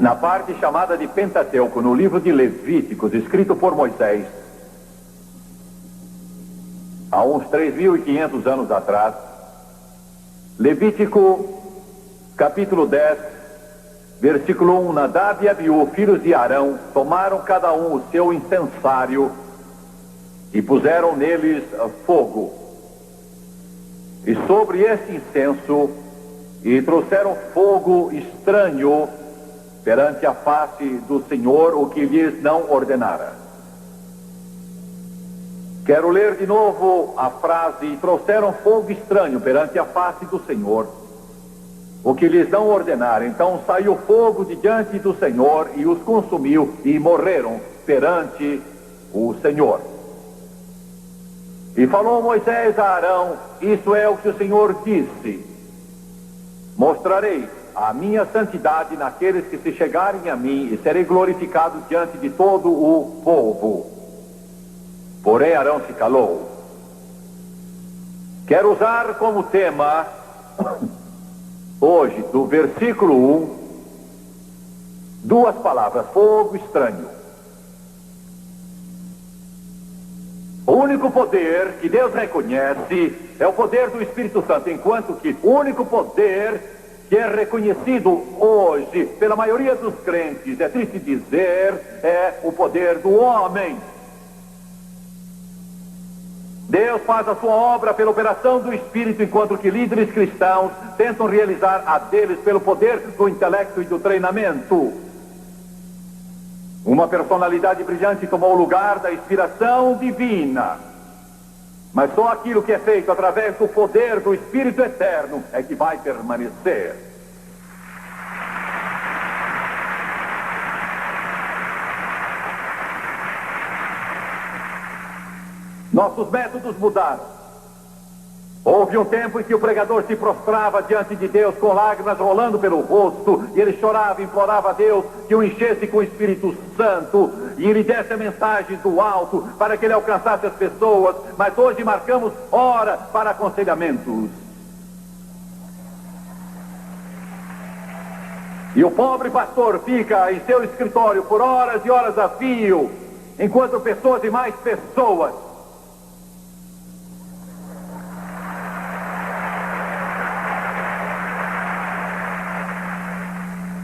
Na parte chamada de Pentateuco, no livro de Levíticos, escrito por Moisés, há uns 3.500 anos atrás, Levítico, capítulo 10, versículo 1, Nadab e Abiú, filhos de Arão, tomaram cada um o seu incensário e puseram neles fogo. E sobre este incenso, e trouxeram fogo estranho perante a face do Senhor, o que lhes não ordenara. Quero ler de novo a frase, e trouxeram fogo estranho perante a face do Senhor, o que lhes não ordenara. Então saiu fogo de diante do Senhor e os consumiu, e morreram perante o Senhor. E falou Moisés a Arão, isso é o que o Senhor disse: mostrarei a minha santidade naqueles que se chegarem a mim, e serei glorificado diante de todo o povo. Porém Arão se calou. Quero usar como tema hoje, do versículo 1, duas palavras: fogo estranho. O único poder que Deus reconhece é o poder do Espírito Santo, enquanto que o único poder que é reconhecido hoje pela maioria dos crentes, é triste dizer, é o poder do homem. Deus faz a sua obra pela operação do Espírito, enquanto que líderes cristãos tentam realizar a deles pelo poder do intelecto e do treinamento. Uma personalidade brilhante tomou o lugar da inspiração divina, mas só aquilo que é feito através do poder do Espírito Eterno é que vai permanecer. Nossos métodos mudaram. Houve um tempo em que o pregador se prostrava diante de Deus com lágrimas rolando pelo rosto, e ele chorava e implorava a Deus que o enchesse com o Espírito Santo e lhe desse a mensagem do alto para que ele alcançasse as pessoas. Mas hoje marcamos hora para aconselhamentos. E o pobre pastor fica em seu escritório por horas e horas a fio, enquanto pessoas e mais pessoas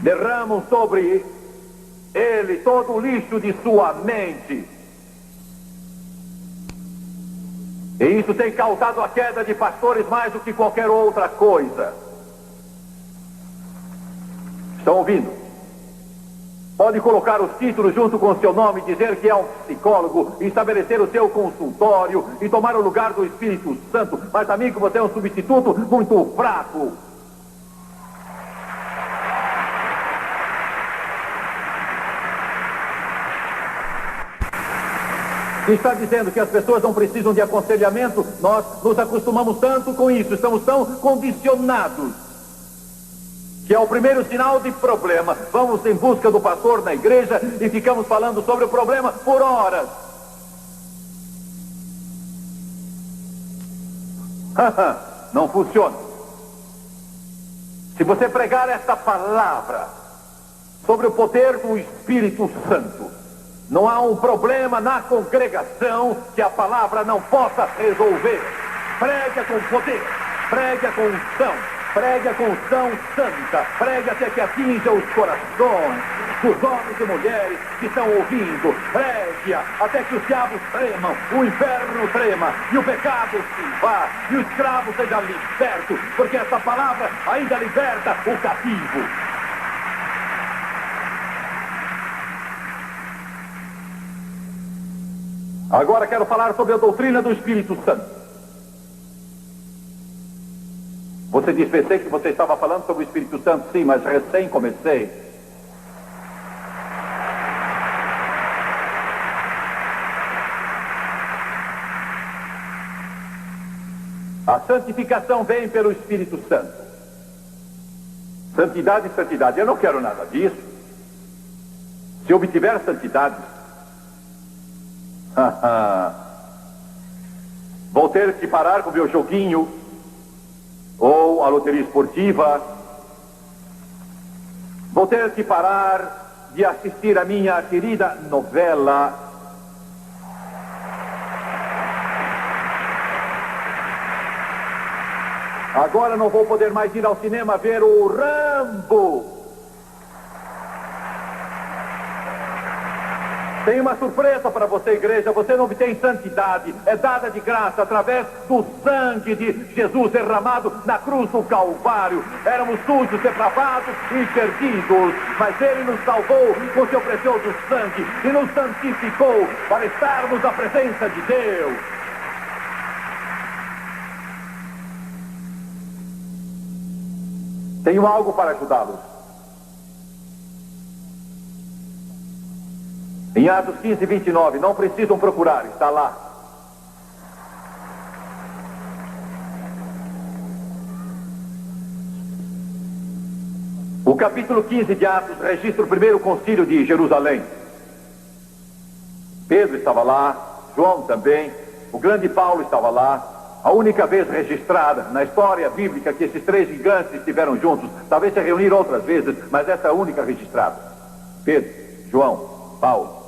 derramam sobre ele todo o lixo de sua mente. E isso tem causado a queda de pastores mais do que qualquer outra coisa. Estão ouvindo? Pode colocar os títulos junto com o seu nome, dizer que é um psicólogo, estabelecer o seu consultório e tomar o lugar do Espírito Santo, mas amigo, você é um substituto muito fraco. Está dizendo que as pessoas não precisam de aconselhamento. Nós nos acostumamos tanto com isso, estamos tão condicionados, que é o primeiro sinal de problema. Vamos em busca do pastor na igreja e ficamos falando sobre o problema por horas. Não funciona. Se você pregar esta palavra sobre o poder do Espírito Santo, não há um problema na congregação que a palavra não possa resolver. Prega com poder, prega com unção, prega com unção santa, prega até que atinja os corações dos homens e mulheres que estão ouvindo. Pregue até que os diabos tremam, o inferno trema e o pecado se vá e o escravo seja liberto, porque essa palavra ainda liberta o cativo. Agora quero falar sobre a doutrina do Espírito Santo. Você diz, pensei que você estava falando sobre o Espírito Santo. Sim, mas recém comecei. A santificação vem pelo Espírito Santo. Santidade, santidade. Eu não quero nada disso. Se obtiver santidade, vou ter que parar com o meu joguinho ou a loteria esportiva Vou ter que parar de assistir a minha querida novela. Agora não vou poder mais ir ao cinema ver o Rambo. Tem uma surpresa para você, igreja. Você não obtém santidade. É dada de graça através do sangue de Jesus derramado na cruz do Calvário. Éramos sujos, depravados e perdidos. Mas Ele nos salvou com seu precioso sangue e nos santificou para estarmos na presença de Deus. Tenho algo para ajudá-los. Em Atos 15, 29, não precisam procurar, está lá. O capítulo 15 de Atos registra o primeiro concílio de Jerusalém. Pedro estava lá, João também, o grande Paulo estava lá. A única vez registrada na história bíblica que esses três gigantes estiveram juntos, talvez se reuniram outras vezes, mas essa é a única registrada. Pedro, João, Paulo.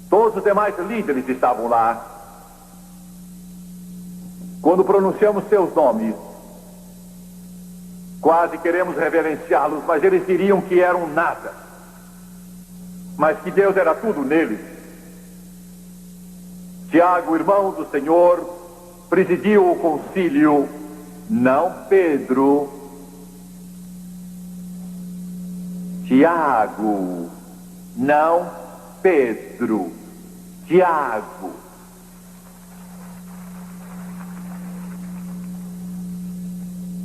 Todos os demais líderes estavam lá. Quando pronunciamos seus nomes, quase queremos reverenciá-los, mas eles diriam que eram nada. Mas que Deus era tudo neles. Tiago, irmão do Senhor, presidiu o concílio, não Pedro. Tiago, não Pedro. Tiago.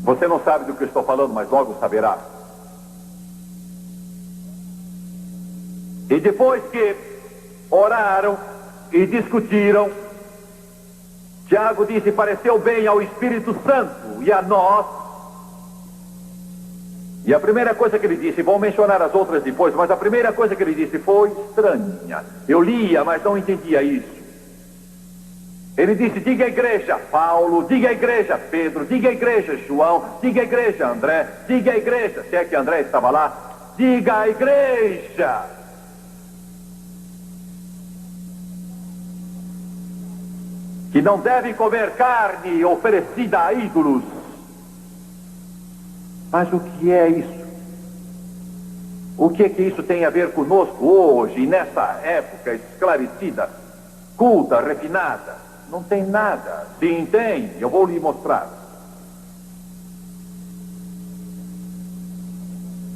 Você não sabe do que eu estou falando, mas logo saberá. E depois que oraram e discutiram, Tiago disse: pareceu bem ao Espírito Santo e a nós. E a primeira coisa que ele disse, vou mencionar as outras depois, mas a primeira coisa que ele disse foi estranha. Eu lia, mas não entendia isso. Ele disse: diga à igreja Paulo, diga à igreja Pedro, diga à igreja João, diga à igreja André, diga à igreja, se é que André estava lá, diga à igreja. Que não deve comer carne oferecida a ídolos. Mas o que é isso? O que isso tem a ver conosco hoje, nessa época esclarecida, culta, refinada? Não tem nada. Sim, tem. Eu vou lhe mostrar.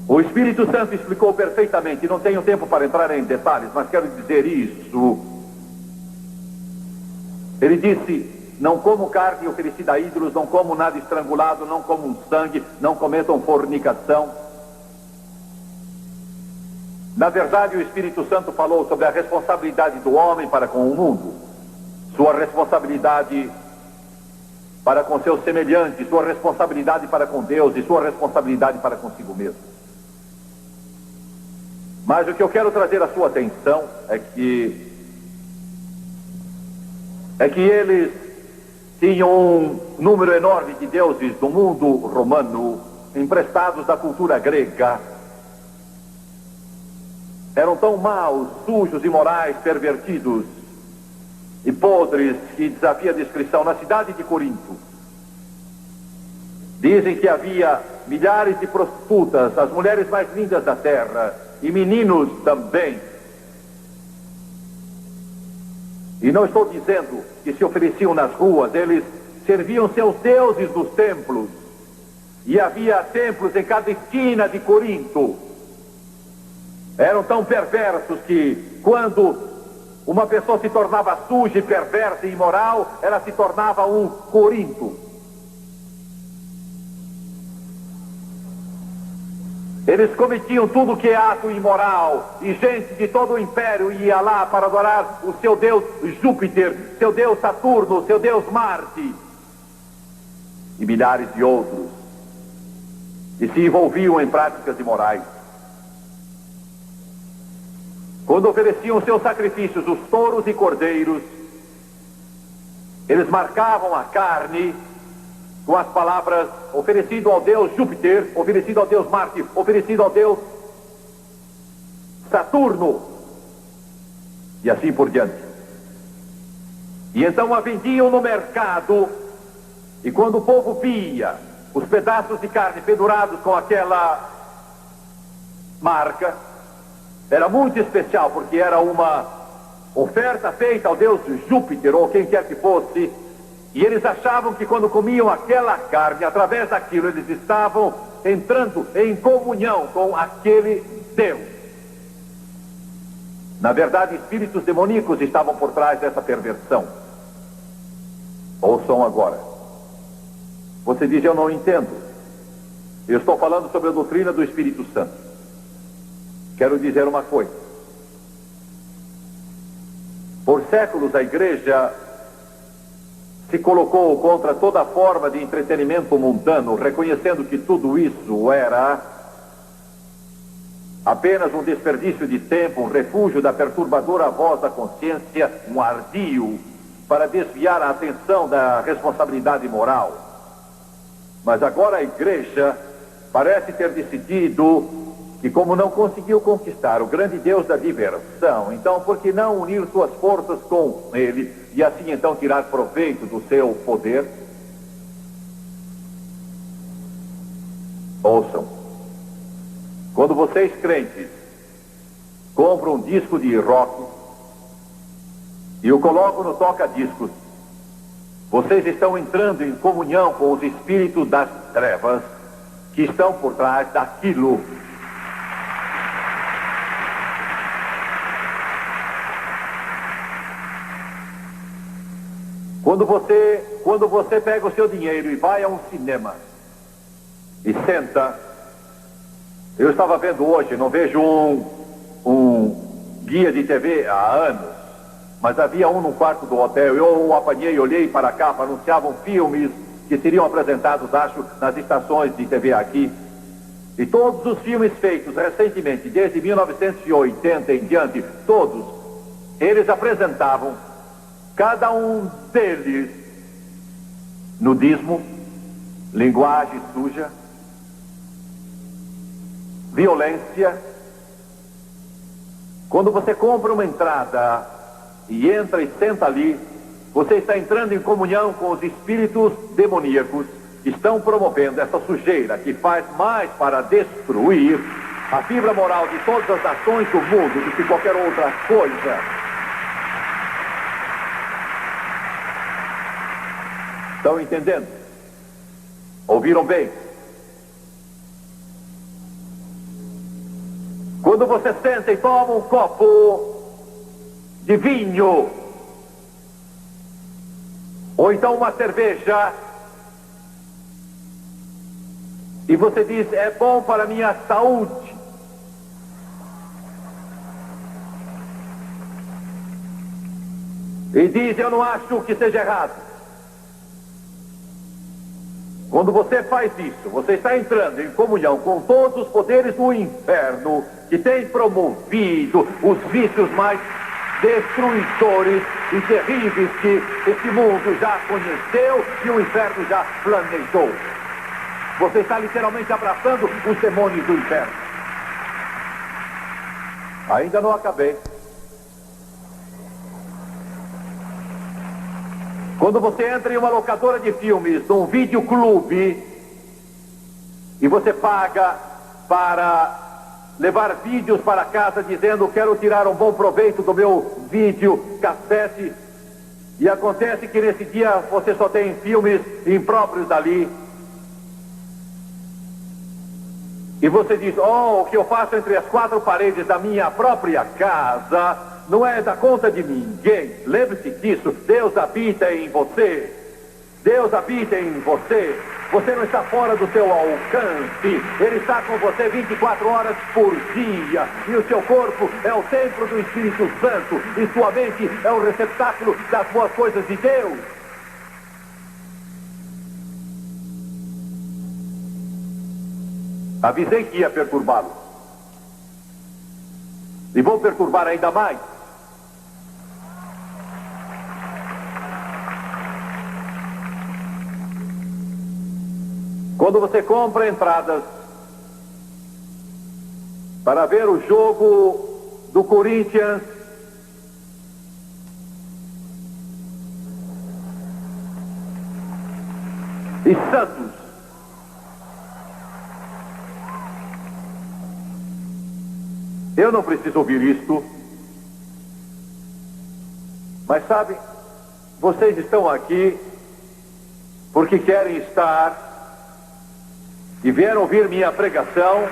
O Espírito Santo explicou perfeitamente. Não tenho tempo para entrar em detalhes, mas quero dizer isso. Ele disse: não como carne oferecida a ídolos, não como nada estrangulado, não como sangue, não cometam fornicação. Na verdade, o Espírito Santo falou sobre a responsabilidade do homem para com o mundo, sua responsabilidade para com seus semelhantes, sua responsabilidade para com Deus e sua responsabilidade para consigo mesmo. Mas o que eu quero trazer à sua atenção é que eles tinham um número enorme de deuses do mundo romano, emprestados da cultura grega. Eram tão maus, sujos, imorais, pervertidos e podres que desafia a descrição. Na cidade de Corinto, dizem que havia milhares de prostitutas, as mulheres mais lindas da terra, e meninos também. E não estou dizendo que se ofereciam nas ruas, eles serviam seus deuses nos templos. E havia templos em cada esquina de Corinto. Eram tão perversos que, quando uma pessoa se tornava suja, perversa e imoral, ela se tornava um Corinto. Eles cometiam tudo que é ato imoral, e gente de todo o império ia lá para adorar o seu Deus Júpiter, seu Deus Saturno, seu Deus Marte, e milhares de outros, e se envolviam em práticas imorais. Quando ofereciam seus sacrifícios, os touros e cordeiros, eles marcavam a carne com as palavras oferecido ao deus Júpiter, oferecido ao deus Marte, oferecido ao deus Saturno, e assim por diante. E então a vendiam no mercado, e quando o povo via os pedaços de carne pendurados com aquela marca, era muito especial, porque era uma oferta feita ao deus Júpiter, ou quem quer que fosse, e eles achavam que quando comiam aquela carne, através daquilo, eles estavam entrando em comunhão com aquele Deus. Na verdade, espíritos demoníacos estavam por trás dessa perversão. Ouçam agora. Você diz, eu não entendo. Eu estou falando sobre a doutrina do Espírito Santo. Quero dizer uma coisa. Por séculos a igreja se colocou contra toda forma de entretenimento mundano, reconhecendo que tudo isso era apenas um desperdício de tempo, um refúgio da perturbadora voz da consciência, um ardil para desviar a atenção da responsabilidade moral. Mas agora a igreja parece ter decidido que, como não conseguiu conquistar o grande Deus da diversão, então por que não unir suas forças com ele e assim então tirar proveito do seu poder? Ouçam. Quando vocês crentes compram um disco de rock e o colocam no toca-discos, vocês estão entrando em comunhão com os espíritos das trevas que estão por trás daquilo. Quando você pega o seu dinheiro e vai a um cinema e senta, eu estava vendo hoje, não vejo um guia de TV há anos, mas havia um no quarto do hotel. Eu o apanhei, olhei para cá, anunciavam filmes que seriam apresentados, acho, nas estações de TV aqui. E todos os filmes feitos recentemente, desde 1980 em diante, todos, eles apresentavam, cada um deles, nudismo, linguagem suja, violência. Quando você compra uma entrada e entra e senta ali, você está entrando em comunhão com os espíritos demoníacos que estão promovendo essa sujeira que faz mais para destruir a fibra moral de todas as nações do mundo do que qualquer outra coisa. Estão entendendo? Ouviram bem? Quando você senta e toma um copo de vinho, ou então uma cerveja, e você diz, é bom para a minha saúde, e diz, eu não acho que seja errado. Quando você faz isso, você está entrando em comunhão com todos os poderes do inferno que têm promovido os vícios mais destruidores e terríveis que esse mundo já conheceu e o inferno já planejou. Você está literalmente abraçando os demônios do inferno. Ainda não acabei. Quando você entra em uma locadora de filmes, num videoclube, e você paga para levar vídeos para casa dizendo, quero tirar um bom proveito do meu vídeo cassete, e acontece que nesse dia você só tem filmes impróprios ali, e você diz, o que eu faço entre as quatro paredes da minha própria casa não é da conta de ninguém. Lembre-se disso, Deus habita em você. Deus habita em você. Você não está fora do seu alcance. Ele está com você 24 horas por dia. E o seu corpo é o templo do Espírito Santo. E sua mente é o receptáculo das boas coisas de Deus. Avisei que ia perturbá-lo. E vou perturbar ainda mais. Quando você compra entradas para ver o jogo do Corinthians e Santos, eu não preciso ouvir isto, mas sabe, vocês estão aqui porque querem estar e vieram ouvir minha pregação.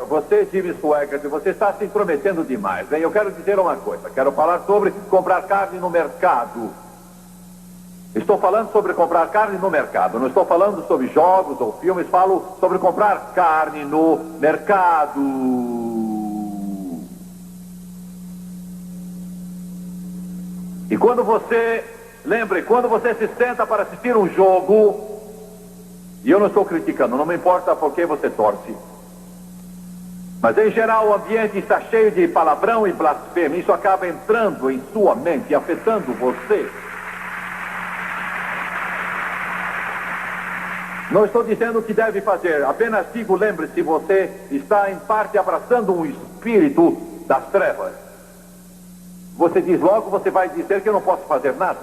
Você, Jimmy Swaggart, você está se intrometendo demais, hein? Eu quero dizer uma coisa, quero falar sobre comprar carne no mercado. Estou falando sobre comprar carne no mercado, não estou falando sobre jogos ou filmes, falo sobre comprar carne no mercado. E quando você se senta para assistir um jogo, e eu não estou criticando, não me importa por que você torce, mas em geral o ambiente está cheio de palavrão e blasfêmia, isso acaba entrando em sua mente e afetando você. Não estou dizendo o que deve fazer, apenas digo, lembre-se, você está em parte abraçando um espírito das trevas. Você diz logo, você vai dizer que eu não posso fazer nada.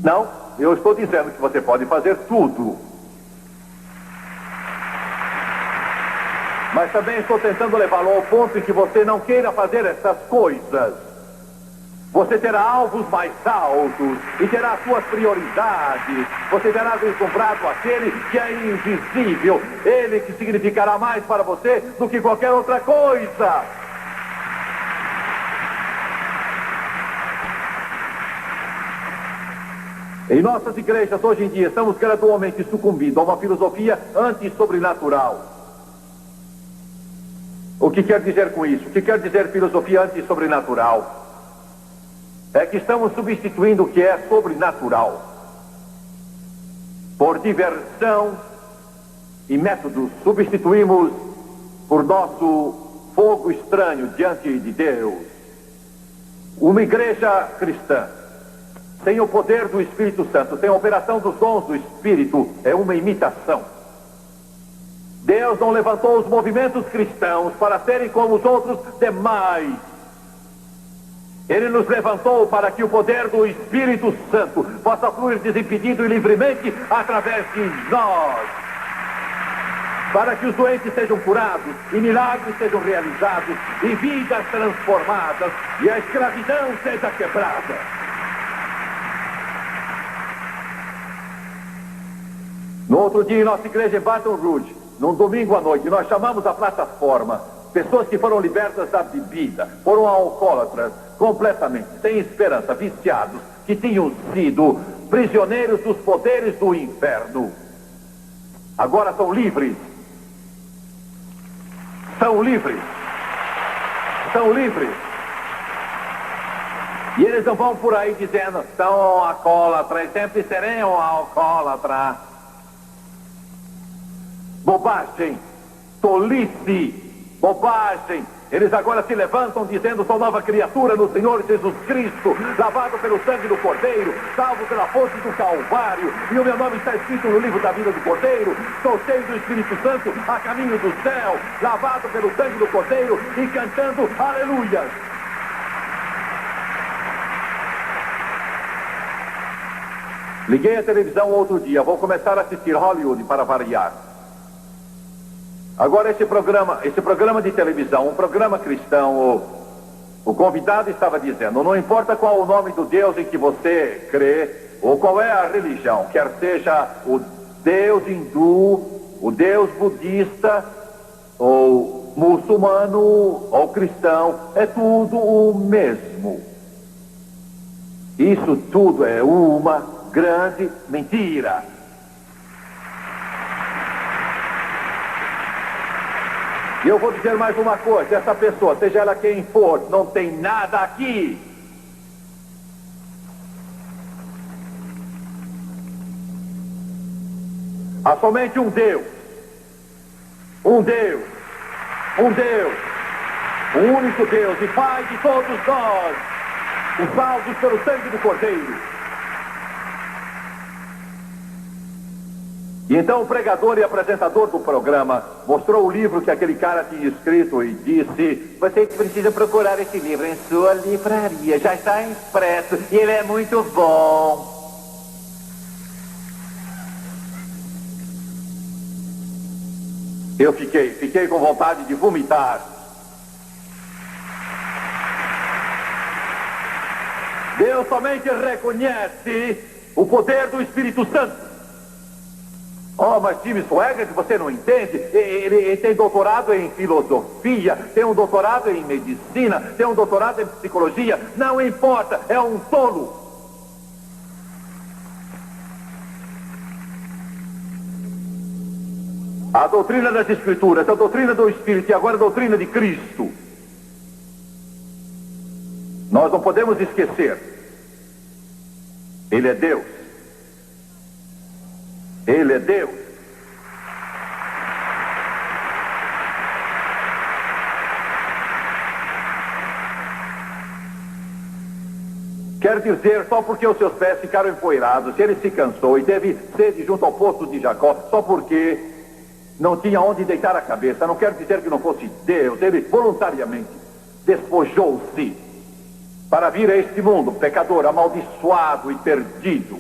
Não, eu estou dizendo que você pode fazer tudo. Mas também estou tentando levá-lo ao ponto em que você não queira fazer essas coisas. Você terá alvos mais altos e terá suas prioridades. Você terá vislumbrado aquele que é invisível. Ele que significará mais para você do que qualquer outra coisa. Em nossas igrejas, hoje em dia, estamos gradualmente sucumbindo a uma filosofia antissobrenatural. O que quer dizer com isso? O que quer dizer filosofia antissobrenatural? É que estamos substituindo o que é sobrenatural por diversão e métodos. Substituímos por nosso fogo estranho diante de Deus. Uma igreja cristã sem o poder do Espírito Santo, sem a operação dos dons do Espírito, é uma imitação. Deus não levantou os movimentos cristãos para serem como os outros demais. Ele nos levantou para que o poder do Espírito Santo possa fluir desimpedido e livremente através de nós. Para que os doentes sejam curados, e milagres sejam realizados, e vidas transformadas, e a escravidão seja quebrada. No outro dia, em nossa igreja em Baton Rouge, num domingo à noite, nós chamamos a plataforma pessoas que foram libertas da bebida, foram alcoólatras, completamente, sem esperança, viciados, que tinham sido prisioneiros dos poderes do inferno. Agora são livres. São livres. São livres. E eles não vão por aí dizendo, são alcoólatras, sempre serão alcoólatras. Bobagem, tolice, bobagem. Eles agora se levantam dizendo, sou nova criatura no Senhor Jesus Cristo, lavado pelo sangue do Cordeiro, salvo pela fonte do Calvário, e o meu nome está escrito no livro da vida do Cordeiro. Sou cheio do Espírito Santo, a caminho do céu, lavado pelo sangue do Cordeiro e cantando aleluias. Liguei a televisão outro dia, vou começar a assistir Hollywood para variar. Agora esse programa de televisão, um programa cristão, o convidado estava dizendo, não importa qual o nome do Deus em que você crê, ou qual é a religião, quer seja o Deus hindu, o Deus budista, ou muçulmano, ou cristão, é tudo o mesmo. Isso tudo é uma grande mentira. E eu vou dizer mais uma coisa, essa pessoa, seja ela quem for, não tem nada aqui. Há somente um Deus. Um Deus. Um Deus. O único Deus e Pai de todos nós, os salvos pelo sangue do Cordeiro. E então o pregador e apresentador do programa mostrou o livro que aquele cara tinha escrito e disse: você precisa procurar esse livro em sua livraria, já está impresso e ele é muito bom. Eu fiquei com vontade de vomitar. Deus somente reconhece o poder do Espírito Santo. Oh, mas Jimmy Swaggart, você não entende? Ele tem doutorado em filosofia, tem um doutorado em medicina, tem um doutorado em psicologia. Não importa, é um tolo. A doutrina das Escrituras, a doutrina do Espírito e agora a doutrina de Cristo. Nós não podemos esquecer. Ele é Deus. Ele é Deus. Quer dizer, só porque os seus pés ficaram empoeirados, ele se cansou e teve sede junto ao poço de Jacó, só porque não tinha onde deitar a cabeça. Não quero dizer que não fosse Deus. Ele voluntariamente despojou-se para vir a este mundo pecador, amaldiçoado e perdido.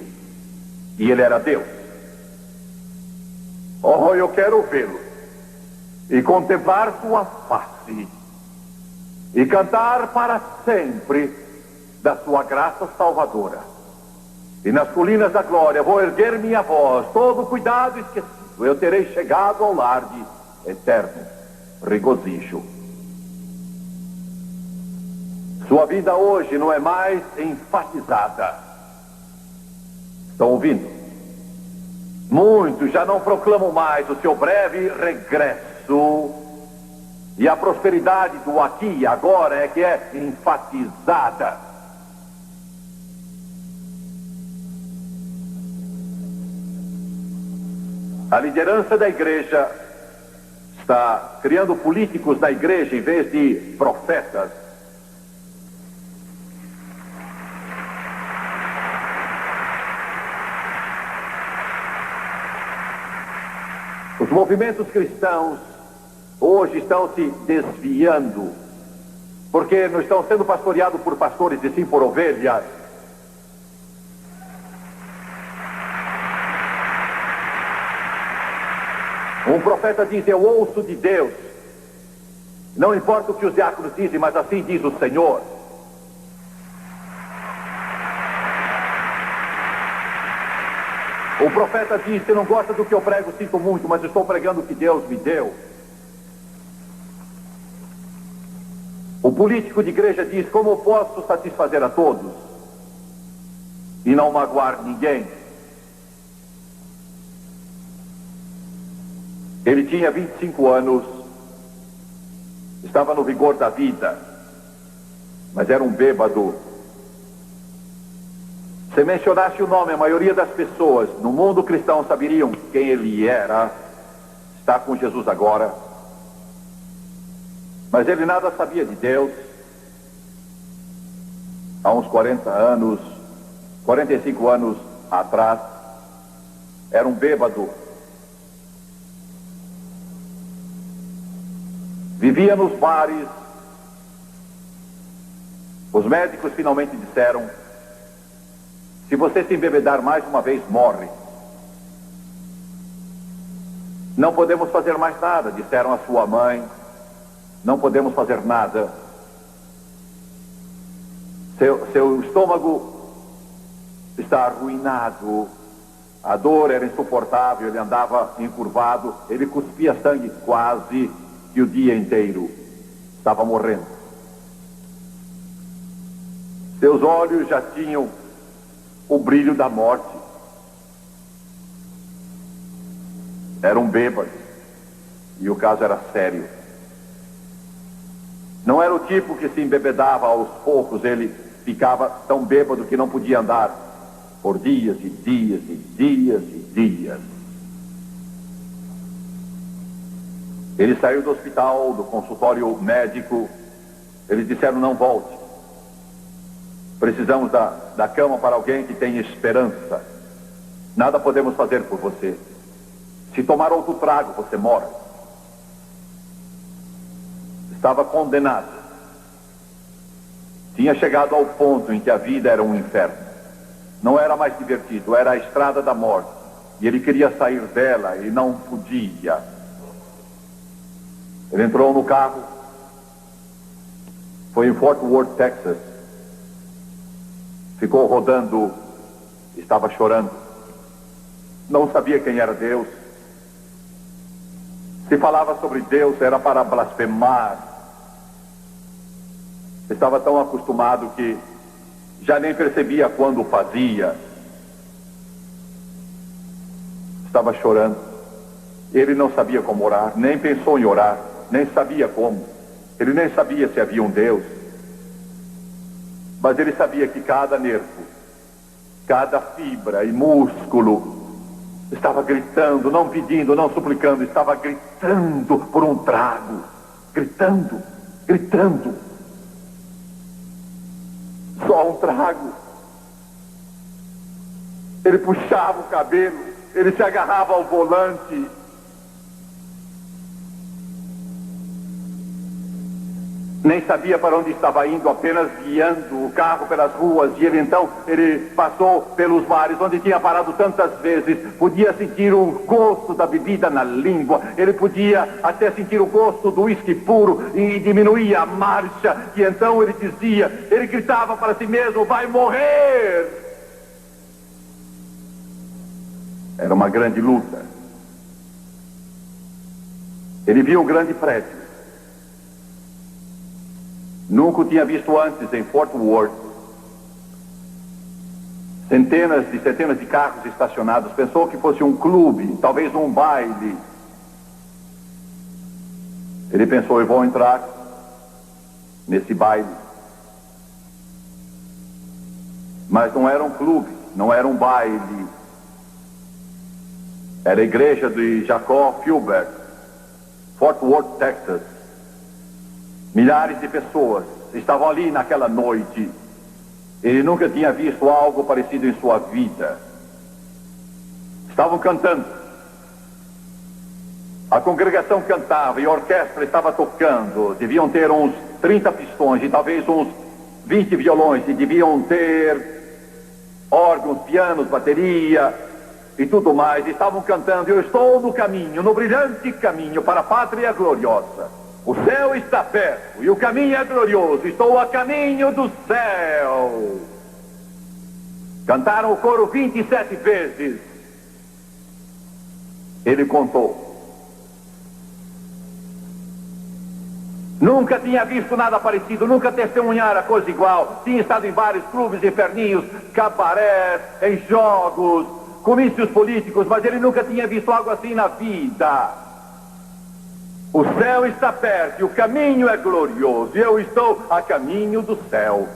E ele era Deus. Oh, eu quero vê-lo e contemplar sua face e cantar para sempre da sua graça salvadora. E nas colinas da glória vou erguer minha voz, todo cuidado esquecido, eu terei chegado ao lar de eterno regozijo. Sua vida hoje não é mais enfatizada. Estão ouvindo? Muitos já não proclamam mais o seu breve regresso. E a prosperidade do aqui e agora é que é enfatizada. A liderança da igreja está criando políticos na igreja em vez de profetas. Os movimentos cristãos hoje estão se desviando, porque não estão sendo pastoreados por pastores e sim por ovelhas. Um profeta diz: eu ouço de Deus. Não importa o que os diáconos dizem, mas assim diz o Senhor. O profeta diz: você não gosta do que eu prego, sinto muito, mas estou pregando o que Deus me deu. O político de igreja diz: como eu posso satisfazer a todos e não magoar ninguém? Ele tinha 25 anos, estava no vigor da vida, mas era um bêbado. Se mencionasse o nome, a maioria das pessoas no mundo cristão saberiam quem ele era. Está com Jesus agora. Mas ele nada sabia de Deus. Há uns 40 anos, 45 anos atrás, era um bêbado. Vivia nos bares. Os médicos finalmente disseram: se você se embebedar mais uma vez, morre. Não podemos fazer mais nada, disseram a sua mãe. Não podemos fazer nada. Seu estômago está arruinado. A dor era insuportável, ele andava encurvado, ele cuspia sangue quase que o dia inteiro. Estava morrendo. Seus olhos já tinham o brilho da morte. Era um bêbado. E o caso era sério. Não era o tipo que se embebedava aos poucos. Ele ficava tão bêbado que não podia andar por dias e dias e dias e dias. Ele saiu do hospital, do consultório médico. Eles disseram: não volte. Precisamos da cama para alguém que tenha esperança. Nada podemos fazer por você. Se tomar outro trago, você morre. Estava condenado. Tinha chegado ao ponto em que a vida era um inferno. Não era mais divertido, era a estrada da morte. E ele queria sair dela e não podia. Ele entrou no carro. Foi em Fort Worth, Texas. Ficou rodando. Estava chorando. Não sabia quem era Deus. Se falava sobre Deus, era para blasfemar. Estava tão acostumado que já nem percebia quando o fazia. Estava chorando. Ele não sabia como orar, nem pensou em orar, nem sabia como. Ele nem sabia se havia um Deus. Mas ele sabia que cada nervo, cada fibra e músculo estava gritando, não pedindo, não suplicando, estava gritando por um trago. Gritando, gritando. Só um trago. Ele puxava o cabelo, ele se agarrava ao volante. Nem sabia para onde estava indo, apenas guiando o carro pelas ruas. E ele passou pelos bares onde tinha parado tantas vezes. Podia sentir o gosto da bebida na língua. Ele podia até sentir o gosto do uísque puro e diminuía a marcha. E então ele dizia, ele gritava para si mesmo: vai morrer! Era uma grande luta. Ele viu um grande prédio. Nunca o tinha visto antes em Fort Worth. Centenas de carros estacionados. Pensou que fosse um clube, talvez um baile. Ele pensou: eu vou entrar nesse baile. Mas não era um clube, não era um baile. Era a igreja de Jacob Fulbert, Fort Worth, Texas. Milhares de pessoas estavam ali naquela noite. Ele nunca tinha visto algo parecido em sua vida. Estavam cantando. A congregação cantava e a orquestra estava tocando. Deviam ter uns 30 pistões e talvez uns 20 violões. E deviam ter órgãos, pianos, bateria e tudo mais. Estavam cantando: eu estou no caminho, no brilhante caminho para a pátria gloriosa. O céu está perto e o caminho é glorioso. Estou a caminho do céu. Cantaram o coro 27 vezes. Ele contou. Nunca tinha visto nada parecido, nunca testemunhara coisa igual. Tinha estado em vários clubes inferninhos, cabarés, em jogos, comícios políticos, mas ele nunca tinha visto algo assim na vida. O céu está perto e o caminho é glorioso. E eu estou a caminho do céu.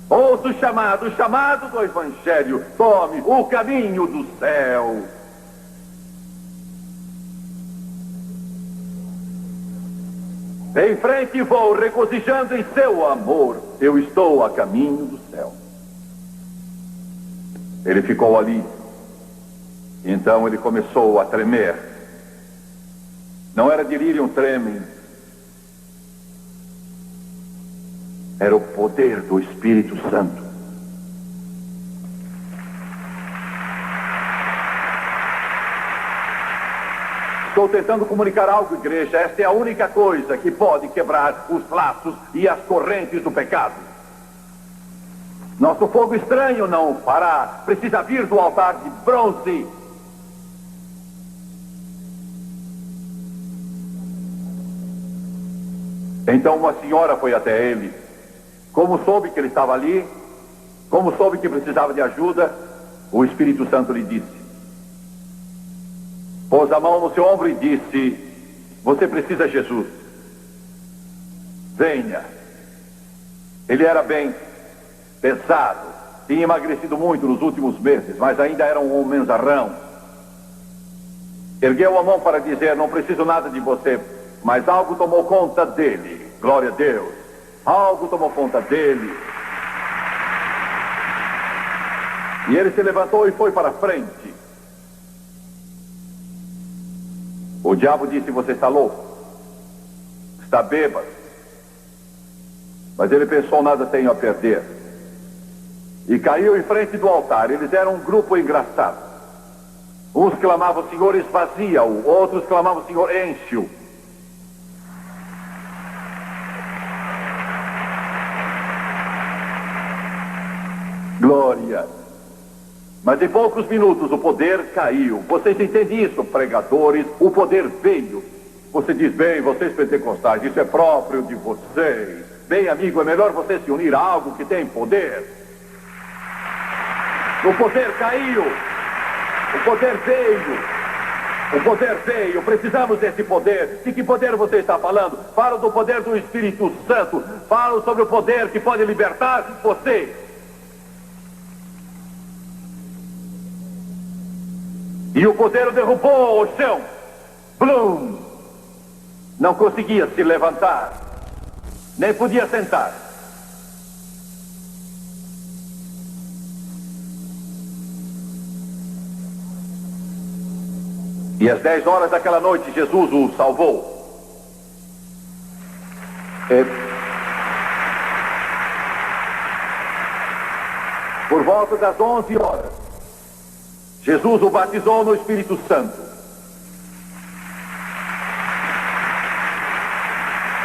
Ouça o chamado do Evangelho. Tome o caminho do céu. Em frente vou, regozijando em seu amor. Eu estou a caminho do céu. Ele ficou ali. Então ele começou a tremer. Não era delírio tremens. Era o poder do Espírito Santo. Estou tentando comunicar algo, igreja. Esta é a única coisa que pode quebrar os laços e as correntes do pecado. Nosso fogo estranho não fará. Precisa vir do altar de bronze. Então uma senhora foi até ele. Como soube que ele estava ali, como soube que precisava de ajuda, o Espírito Santo lhe disse. Pôs a mão no seu ombro e disse: você precisa de Jesus. Venha. Ele era bem pesado, tinha emagrecido muito nos últimos meses, mas ainda era um homenzarrão. Ergueu a mão para dizer: não preciso nada de você, mas algo tomou conta dele. Glória a Deus. Algo tomou conta dele. E ele se levantou e foi para frente. O diabo disse: você está louco, está bêbado. Mas ele pensou: nada tenho a perder. E caiu em frente do altar. Eles eram um grupo engraçado. Uns clamavam: Senhor, esvazia-o. Outros clamavam: Senhor, enche-o. Glória. Mas em poucos minutos o poder caiu. Vocês entendem isso, pregadores? O poder veio. Você diz: bem, vocês pentecostais, isso é próprio de vocês. Bem, amigo, é melhor você se unir a algo que tem poder. O poder caiu. O poder veio. O poder veio. Precisamos desse poder. De que poder você está falando? Falo do poder do Espírito Santo. Falo sobre o poder que pode libertar você. E o poder o derrubou ao chão. Blum! Não conseguia se levantar. Nem podia sentar. E às 10 horas daquela noite, Jesus o salvou. Por volta das 11 horas, Jesus o batizou no Espírito Santo.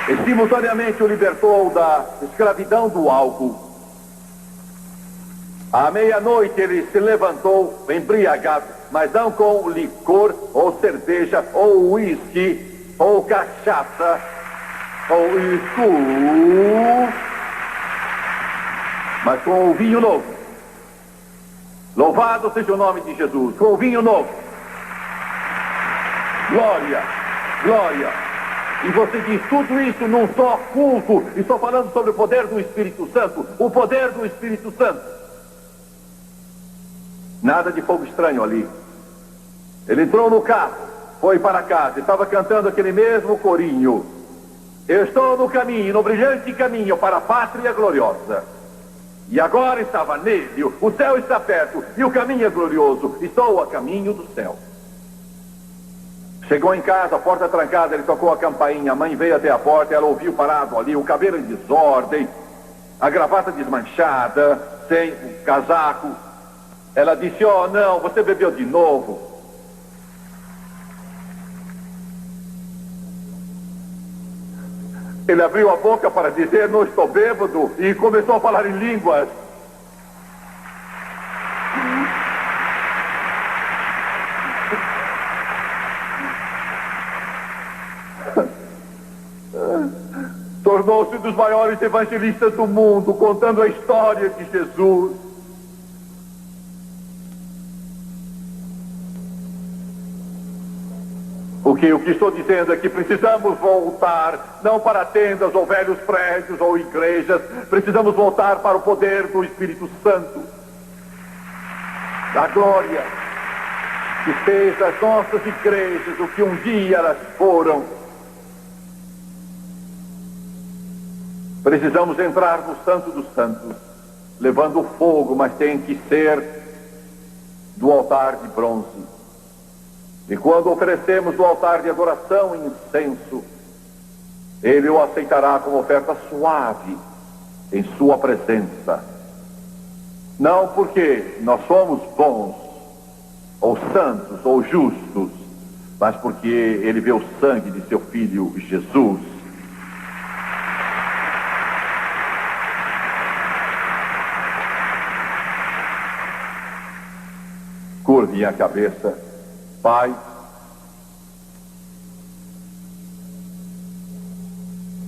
E simultaneamente o libertou da escravidão do álcool. À meia-noite ele se levantou embriagado, mas não com licor, ou cerveja, ou uísque, ou cachaça, ou isso, mas com o vinho novo. Louvado seja o nome de Jesus, com o vinho novo. Glória, glória. E você diz tudo isso num só culto. Estou falando sobre o poder do Espírito Santo. O poder do Espírito Santo. Nada de fogo estranho ali. Ele entrou no carro, foi para casa, estava cantando aquele mesmo corinho. Eu estou no caminho, no brilhante caminho para a pátria gloriosa. E agora estava nele, o céu está perto e o caminho é glorioso. Estou a caminho do céu. Chegou em casa, a porta trancada, ele tocou a campainha. A mãe veio até a porta, ela ouviu parado ali, o cabelo em desordem, a gravata desmanchada, sem o casaco. Ela disse: oh não, você bebeu de novo. Ele abriu a boca para dizer: não estou bêbado, e começou a falar em línguas. Tornou-se um dos maiores evangelistas do mundo, contando a história de Jesus. O que estou dizendo é que precisamos voltar, não para tendas ou velhos prédios ou igrejas, precisamos voltar para o poder do Espírito Santo, da glória, que fez das nossas igrejas o que um dia elas foram. Precisamos entrar no Santo dos Santos, levando o fogo, mas tem que ser do altar de bronze. E quando oferecemos do altar de adoração incenso, Ele o aceitará como oferta suave em sua presença. Não porque nós somos bons, ou santos, ou justos, mas porque Ele vê o sangue de seu Filho Jesus. Curve a cabeça. Pai,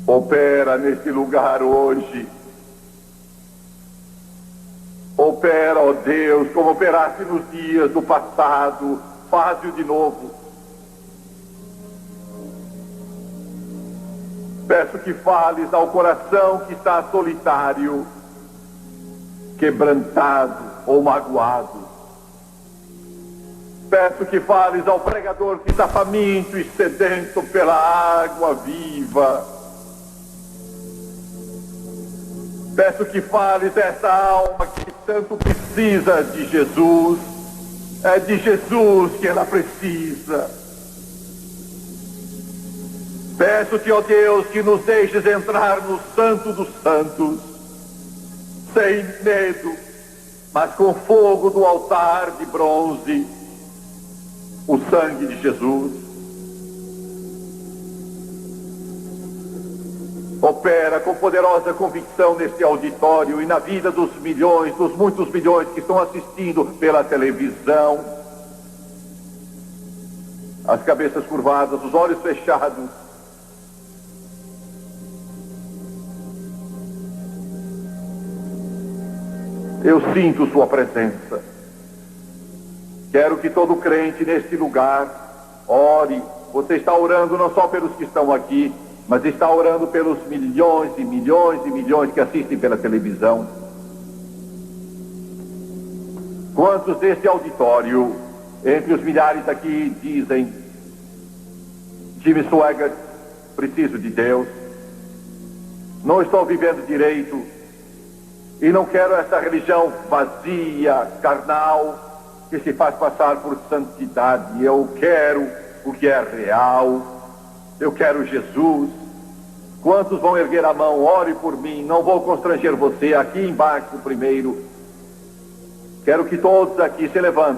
opera neste lugar hoje. Opera, ó Deus, como operaste nos dias do passado. Faz-o de novo. Peço que fales ao coração que está solitário, quebrantado ou magoado. Peço que fales ao pregador que está faminto e sedento pela água viva. Peço que fales a essa alma que tanto precisa de Jesus. É de Jesus que ela precisa. Peço-te, ó Deus, que nos deixes entrar no Santo dos Santos, sem medo, mas com fogo do altar de bronze, o sangue de Jesus. Opera com poderosa convicção neste auditório e na vida dos milhões, dos muitos milhões que estão assistindo pela televisão. As cabeças curvadas, os olhos fechados. Eu sinto sua presença. Quero que todo crente neste lugar ore. Você está orando não só pelos que estão aqui, mas está orando pelos milhões e milhões e milhões que assistem pela televisão. Quantos deste auditório, entre os milhares aqui, dizem: Jimmy Swaggart, preciso de Deus, não estou vivendo direito e não quero essa religião vazia, carnal, que se faz passar por santidade. Eu quero o que é real. Eu quero Jesus. Quantos vão erguer a mão? Ore por mim. Não vou constranger você. Aqui embaixo primeiro. Quero que todos aqui se levantem.